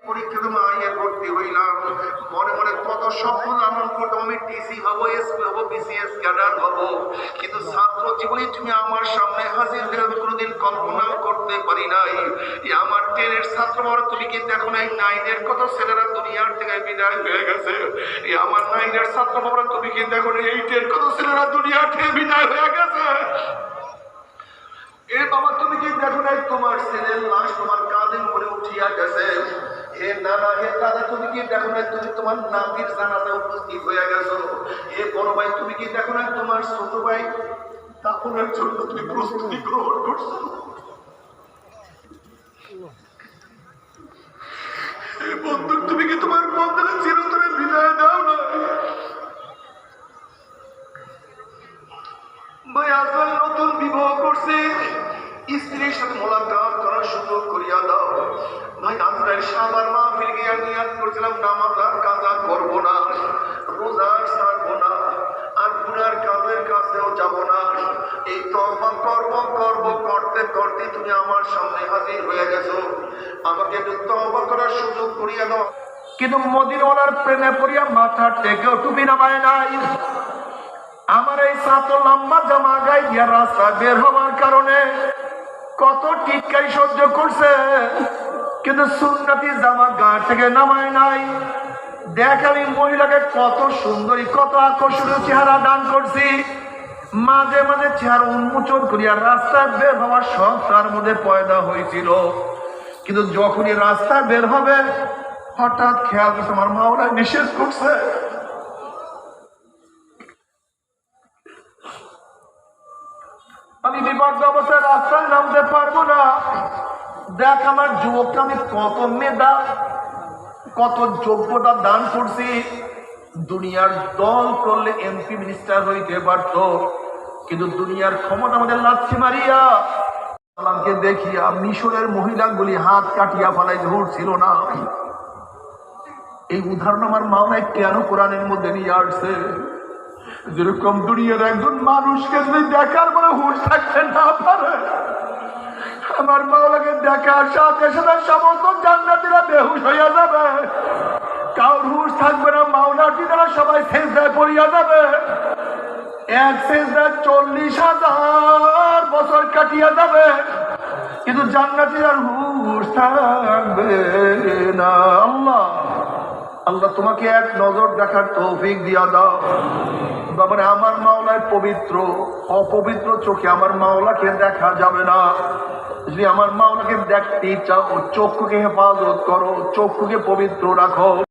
পরীক্ষাতে মাইয়া ভর্তি হইলাম, মনে মনে কত স্বপ্ন লালন করতাম, আমি টিসি হবো, এসপি হবো, বিসিএস ক্যাডার হবো। কিন্তু ছাত্র জীবনে তুমি আমার সামনে হাজির হয়ে আমি কোনোদিন কল্পনাও করতে পারি নাই। আমার 10-এর ছাত্র বড়, তুমি কি দেখো নাই 9-এর কত ছেলেরা দুনিয়ার থেকে বিদায় হয়ে গেছে? আমার 9-এর ছাত্র বড়, তুমি কি দেখো নাই 8-এর কত ছেলেরা দুনিয়ার থেকে বিদায় হয়ে গেছে? এ বাবা, তুমি কি দেখো নাই তোমার ছেলের লাশ তোমার কাঁধের উপরে উঠিয়া গেছে? হে নানা, হে দাদা, তুমি কি দেখো নাই তুমি তোমার নাতির জানাজা উপস্থিত হয়ে গেছো? হে বড় ভাই, তুমি কি দেখো নাই তোমার ছোট ভাই দাফনের জন্য তুমি প্রস্তুতি গ্রহণ করছো? বন্ধু, তুমি কি তোমার বন্ধুরা চিরতরে বিদায় দাও না? ভাই আজকাল নতুন বিবাহ করছে, স্ত্রীর সাথে মোলাকাত করার সুযোগ করিয়া দাও। ভাই আজরাইল সাবার মাহফিল গিয়া নিয়াত করছিলাম, নামাজ আর কাজা করবো না, রোজা ছাড়বো না, আর গুনার কাজের কাছেও যাবো না। এই তওবা করতে করতে তুমি আমার সামনে হাজির হয়ে গেছো। আমাকে একটু তওবা করার সুযোগ করিয়া দাও। কিন্তু মদিনাওয়ালার প্রেমে পড়িয়া মাথা টেকেও তুমি নামায় নাই। আমার এই ছাত্র লম্বা জামা গায়ে গিয়া রাস্তা বের হওয়ার কারণে কত টিটকারি সহ্য করছে, কিন্তু সুন্নতি জামা গা থেকে নামায় নাই। দেখ, আমি মহিলাকে কত সুন্দরী, কত আকর্ষণীয় চেহারা দান করছি। মাঝে মাঝে চেহারা উন্মোচন করিয়া রাস্তায় বের হওয়ার শখ তার মধ্যে পয়দা হয়েছিল, কিন্তু যখনই রাস্তায় বের হবে হঠাৎ খেয়াল করছে আমার মাওলা নিষেধ করছে। আমি বিপদ অবস্থায় রাস্তায় নামতে পারবো না। দেখ, আমার যুবককে আমি কত মেধা, কত যোগ্যতা দান করছি। দুনিয়ার দল করলে এমপি মিনিস্টার হইতে পারত, কিন্তু দুনিয়ার ক্ষমতা আমাদের লাথি মারিয়া আমাকে দেখিয়া মিশরের মহিলাগুলি হাত কাটিয়া ফেলাই ধরছিল না। এই উদাহরণ আমার মাওলাই কেন কোরআনের মধ্যে নিয়ে আসছে? যেরকম দুনিয়ার একজন মানুষকে যদি দেখার পরে হুঁশ থাকতে না পারে, আমার মাওলাকে দেখার সাথে সাথে সমস্ত জান্নাতীরা বেহুশ হইয়া যাবে, কারোর হুঁশ থাকবে না। মাওলার দিদারা সবাই সেজদায় পড়িয়া যাবে। এক সেজদায় 40,000 বছর কাটিয়া যাবে, কিন্তু জান্নাতীরার হুঁশ থাকবে না। আল্লাহ তোমাকে এক নজর দেখার তৌফিক দিয়া দাও। বাবারে, আমার মাওলায় পবিত্র, অপবিত্র চোখে আমার মাওলাকে দেখা যাবে না। যদি আমার মাওলাকে দেখতে চাও, চক্ষুকে হেফাজত করো, চক্ষুকে পবিত্র রাখো।